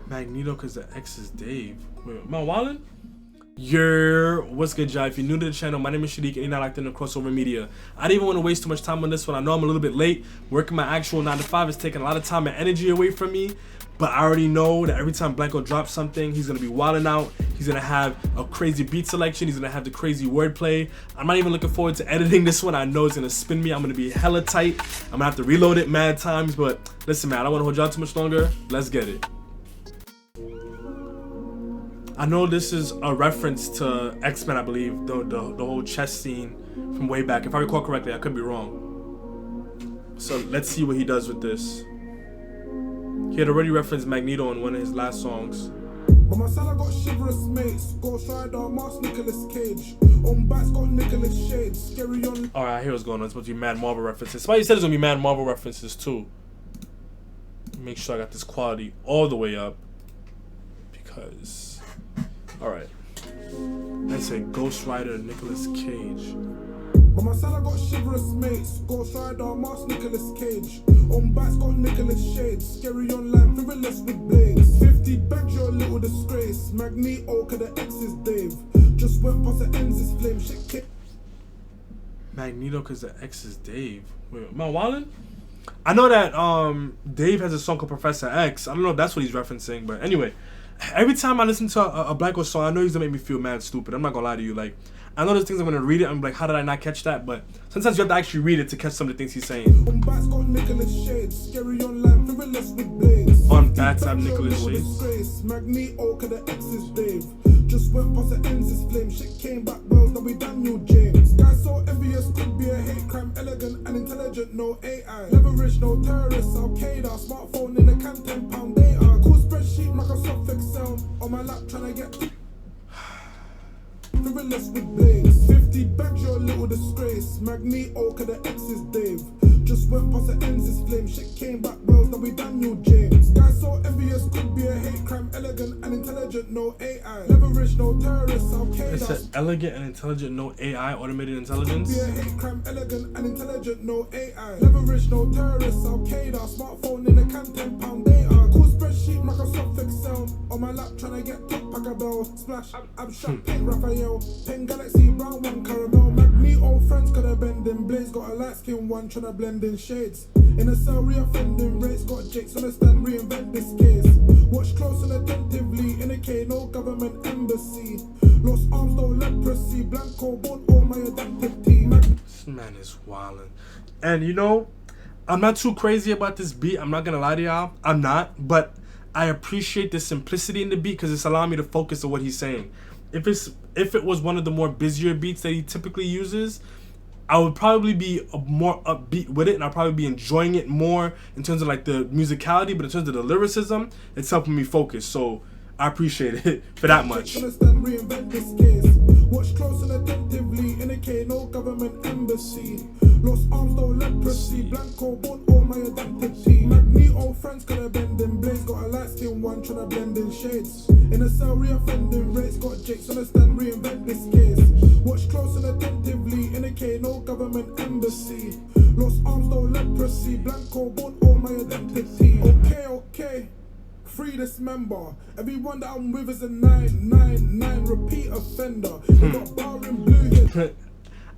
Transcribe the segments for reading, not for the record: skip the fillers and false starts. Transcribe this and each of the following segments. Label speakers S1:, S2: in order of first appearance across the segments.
S1: Magneto because the X is Dave. Wait, am I wildin'? What's good, y'all? If you're new to the channel, my name is Shadiq and you're not locked into KRXOVR Media. I didn't even want to waste too much time on this one. I know I'm a little bit late. Working my actual 9 to 5 is taking a lot of time and energy away from me. But I already know that every time Blanco drops something, he's going to be wilding out. He's going to have a crazy beat selection. He's going to have the crazy wordplay. I'm not even looking forward to editing this one. I know it's going to spin me. I'm going to be hella tight. I'm going to have to reload it mad times. But listen, man, I don't want to hold y'all too much longer. Let's get it. I know this is a reference to X-Men, I believe, the whole chess scene from way back. If I recall correctly, I could be wrong. So let's see what he does with this. He had already referenced Magneto in one of his last songs.
S2: On my side I got chivalrous mates, Ghost Rider, Mask Nicolas Cage. On backs got Nicolas Shades, scary on.
S1: Alright, I hear what's going on. It's supposed to be Mad Marvel references. Somebody said it's gonna be Mad Marvel references too. Make sure I got this quality all the way up. Because alright. I said Ghost Rider, Nicolas Cage.
S2: On my side I got chivalrous mates, Ghost Rider, Mask Nicolas Cage. On backs got Nicolas Shades, scary online, frivolous with blades. 50 bags, you're a little disgrace. Magneto, cause the X is Dave. Just went past the ends, this flame shit kick.
S1: Magneto cause the X is Dave. Wait, am I wildin'? I know that Dave has a song called Professor X. I don't know if that's what he's referencing, but anyway. Every time I listen to a Blanco song, I know he's gonna make me feel mad stupid. I'm not gonna lie to you. Like, I know there's things I'm gonna read it. I'm like, how did I not catch that? But sometimes you have to actually read it to catch some of the things he's saying.
S2: On backs got Nicolas Shades, scary online, frivolous with blades.
S1: On backs have Nicolas Shades.
S2: Magneto, cause the X is Dave. Just went past the ends, this flame shit came back well. Now we Daniel James. Guys so envious, could be a hate crime, elegant and intelligent, no AI. Leverage, no terrorists, Al-Qaeda. Smartphone in a can, £10 data. Cool spreadsheet, Microsoft Excel. On my lap trying to get frivolous with blades. 50 bags, you're a little disgrace. Magneto, cause the X is Dave. Just went past the ends, this flame shit came back well. Now we Daniel James. Guys so envious, could be a hate crime, elegant and intelligent, no AI. Leverage, no terrorists, Al-Qaeda.
S1: It said elegant and intelligent, no AI, automated intelligence.
S2: Be a hate crime, elegant and intelligent, no AI. Leverage, no terrorists, Al-Qaeda. Smartphone in a can, £10 data. Cool spreadsheet, Microsoft Excel. On my lap trying to get top pack a bell. Splash, abstract, paint Raphael. Pen Galaxy, brown one, caramel. Magneto, friends coulda bending. Blaze got a light skin one, tryna blend in shades. In a cell, re-offending rates. Got Jakes on the stand, reinvent this case. Watch close and attentively. In a K, no government embassy. Lost arms, no leprosy. Blanco, born all my adaptive team.
S1: This man is wildin'. And you know, I'm not too crazy about this beat. I'm not gonna lie to y'all. I'm not. But I appreciate the simplicity in the beat because it's allowing me to focus on what he's saying. If it was one of the more busier beats that he typically uses, I would probably be more upbeat with it and I'd probably be enjoying it more in terms of like the musicality, but in terms of the lyricism, it's helping me focus. So I appreciate it for that much.
S2: Watch close and attentively. In a K, no government embassy. Lost arms, no leprosy. Blanco, born all my adaptive team. Magneto, friends coulda bending. Blaze got a light skin one, tryna blend in shades. In a cell, re-offending rates. Got Jakes on the stand, reinvent this case. Watch close and attentively. In a K, no government embassy. Lost arms, no leprosy. Blanco, born all my adaptive team. Okay. Free this member. Everyone that I'm with is a 999 repeat offender. They got bar in blue here.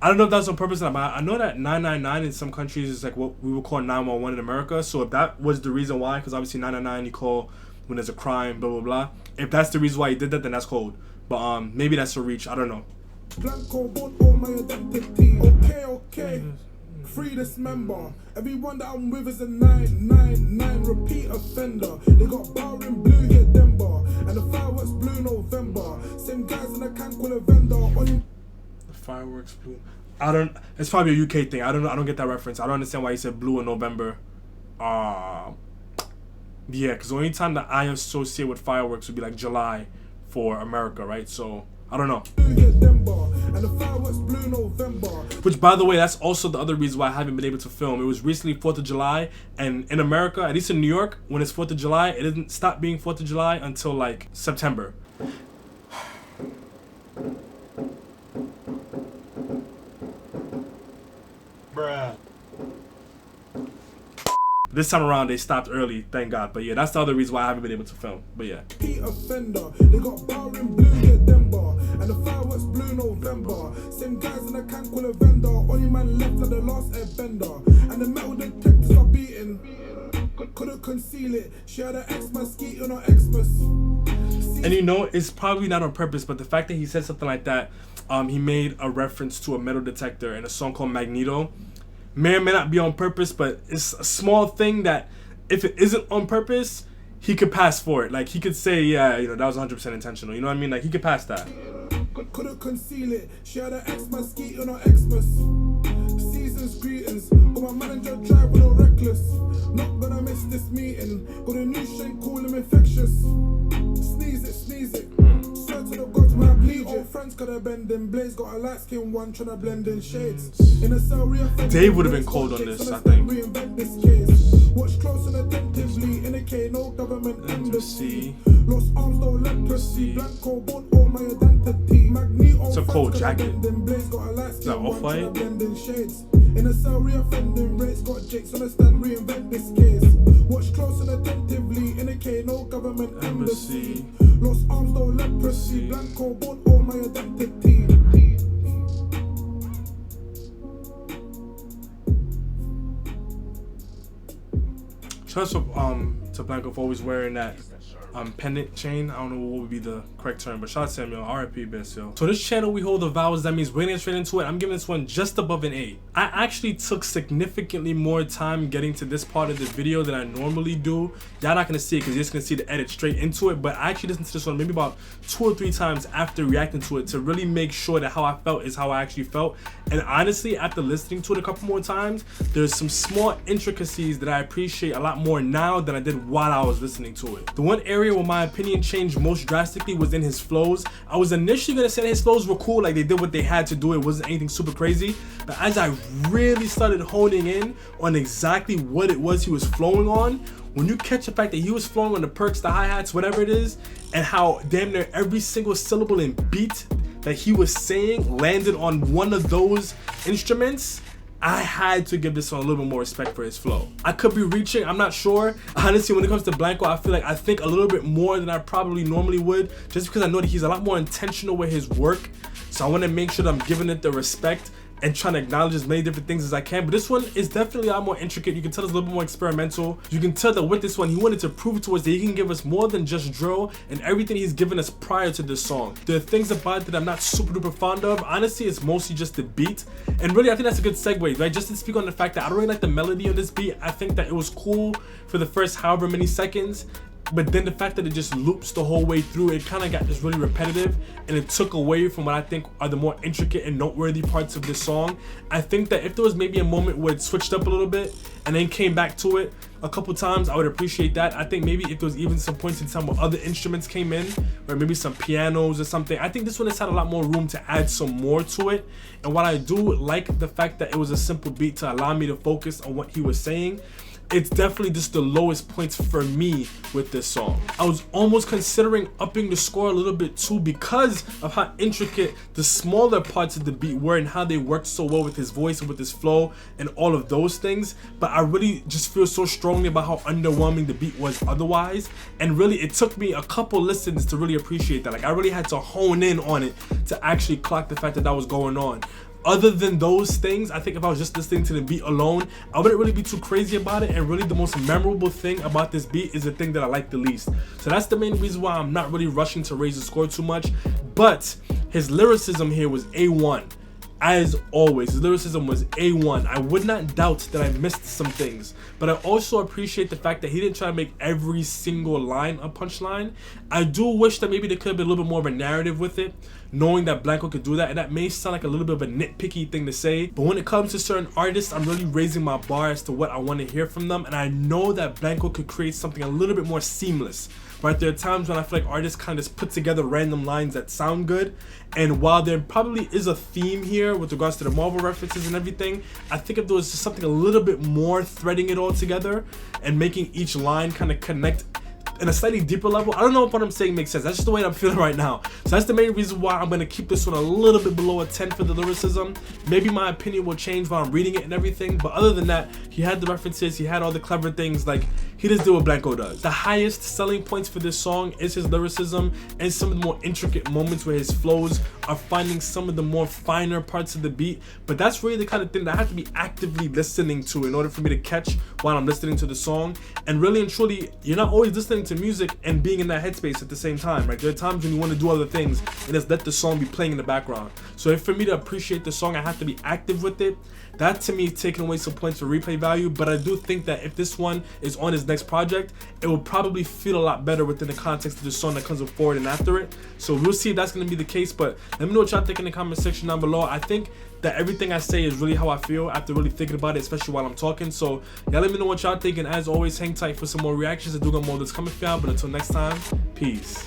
S1: I don't know if that's on purpose or not, but I know that 999 in some countries is like what we would call 911 in America. So if that was the reason why, because obviously 999 you call when there's a crime, blah blah blah. If that's the reason why he did that, then that's cold. But maybe that's a reach. I don't know.
S2: Blanco, born all my adaptive team. Okay. Free this member. Everyone that I'm with is a 999 repeat offender. They got bar in blue here, Denver. And the fireworks blue November. Same guys in a can call a vendor. The
S1: fireworks blue. It's probably a UK thing. I don't get that reference. I don't understand why he said blue in November. Yeah, because the only time that I associate with fireworks would be like July for America, right? So I don't know. Which, by the way, that's also the other reason why I haven't been able to film. It was recently 4th of July, and in America, at least in New York, when it's 4th of July, it doesn't stop being 4th of July until like September. Bruh. This time around, they stopped early, thank God. But yeah, that's the other reason why I haven't been able to film. But yeah.
S2: Offender. They got bar in blue, yeah, Denver. And the fireworks blue November. Same guys in the can call a vendor. Only man left like the last airbender. And the metal detectors are beating. Couldn't conceal it. She had an Xmas ski on her Xmas.
S1: And you know, it's probably not on purpose, but the fact that he said something like that, he made a reference to a metal detector in a song called Magneto. May or may not be on purpose, but it's a small thing that if it isn't on purpose, he could pass for it. Like, he could say, yeah, you know, that was 100% intentional. You know what I mean? Like, he could pass that.
S2: Couldn't conceal it. She had an Xmas ski on her Xmas. Season's greetings. Got my manager driving all reckless. Not gonna miss this meeting. Got a new shade, call him infectious. Sneeze it, sneeze it. Swear to the gods when I bleed. Old friends coulda bending. Blaze got a light skin one tryna blend in shades. In a cell
S1: Dave would have been cold on this, I think.
S2: Watch close and attentively. In a K, no government embassy. Lost arms, no leprosy. Blanco born all my identity. Magneto.
S1: It's a cold jacket.
S2: Blaze got a light
S1: Is that
S2: skin one
S1: Off-White?
S2: tryna blend in shades. In a cell reoffending rates. Got Jakes on the stand, reinvent this case. Watch close and attentively. In a K, no government embassy. Lost arms, no leprosy. Blanco born all my identity.
S1: Shout out to Blanco for always wearing that pendant chain. I don't know what would be the correct term, but shout out to Samuel, RIP best, yo. So this channel, we hold the vowels. That means we're gonna get straight into it. I'm giving this one just above an A. I actually took significantly more time getting to this part of the video than I normally do. Y'all not gonna see it because you're just gonna see the edit straight into it, but I actually listened to this one maybe about 2 or 3 times after reacting to it to really make sure that how I felt is how I actually felt. And honestly, after listening to it a couple more times, there's some small intricacies that I appreciate a lot more now than I did while I was listening to it. The one area where my opinion changed most drastically was in his flows. I was initially gonna say that his flows were cool, like they did what they had to do. It wasn't anything super crazy. But as I really started honing in on exactly what it was he was flowing on, when you catch the fact that he was flowing on the perks, the hi-hats, whatever it is, and how damn near every single syllable and beat that he was saying landed on one of those instruments, I had to give this one a little bit more respect for his flow. I could be reaching, I'm not sure. Honestly, when it comes to Blanco, I feel like I think a little bit more than I probably normally would, just because I know that he's a lot more intentional with his work. So I want to make sure that I'm giving it the respect and trying to acknowledge as many different things as I can. But this one is definitely a lot more intricate. You can tell it's a little bit more experimental. You can tell that with this one, he wanted to prove to us that he can give us more than just drill and everything he's given us prior to this song. There are things about it that I'm not super duper fond of. Honestly, it's mostly just the beat. And really, I think that's a good segue, right? Just to speak on the fact that I don't really like the melody of this beat. I think that it was cool for the first however many seconds. But then the fact that it just loops the whole way through, it kind of got just really repetitive, and it took away from what I think are the more intricate and noteworthy parts of this song. I think that if there was maybe a moment where it switched up a little bit and then came back to it a couple times, I would appreciate that. I think maybe if there was even some points in time where other instruments came in, or maybe some pianos or something, I think this one has had a lot more room to add some more to it. And while I do like the fact that it was a simple beat to allow me to focus on what he was saying, it's definitely just the lowest points for me with this song. I was almost considering upping the score a little bit too because of how intricate the smaller parts of the beat were and how they worked so well with his voice and with his flow and all of those things. But I really just feel so strongly about how underwhelming the beat was otherwise. And really, it took me a couple listens to really appreciate that. Like, I really had to hone in on it to actually clock the fact that that was going on. Other than those things, I think if I was just listening to the beat alone, I wouldn't really be too crazy about it. And really the most memorable thing about this beat is the thing that I like the least. So that's the main reason why I'm not really rushing to raise the score too much. But his lyricism here was A1. As always, his lyricism was A1. I would not doubt that I missed some things, but I also appreciate the fact that he didn't try to make every single line a punchline. I do wish that maybe there could have been a little bit more of a narrative with it, knowing that Blanco could do that, and that may sound like a little bit of a nitpicky thing to say, but when it comes to certain artists, I'm really raising my bar as to what I want to hear from them, and I know that Blanco could create something a little bit more seamless. Right, there are times when I feel like artists kind of just put together random lines that sound good, and while there probably is a theme here with regards to the Marvel references and everything, I think if there was just something a little bit more threading it all together and making each line kind of connect in a slightly deeper level. I don't know if what I'm saying makes sense. That's just the way I'm feeling right now. So that's the main reason why I'm gonna keep this one a little bit below a 10 for the lyricism. Maybe my opinion will change while I'm reading it and everything, but other than that, he had the references, he had all the clever things. Like, he just did what Blanco does. The highest selling points for this song is his lyricism and some of the more intricate moments where his flows are finding some of the more finer parts of the beat. But that's really the kind of thing that I have to be actively listening to in order for me to catch while I'm listening to the song. And really and truly, you're not always listening to music and being in that headspace at the same time, right? There are times when you want to do other things and just let the song be playing in the background. So if for me to appreciate the song, I have to be active with it. That to me is taking away some points for replay value, but I do think that if this one is on his next project, it will probably feel a lot better within the context of the song that comes forward and after it. So we'll see if that's going to be the case, but let me know what y'all think in the comment section down below. I think that everything I say is really how I feel after really thinking about it, especially while I'm talking. So y'all let me know what y'all think, and as always, hang tight for some more reactions. I do got more that's coming for y'all, but until next time, peace.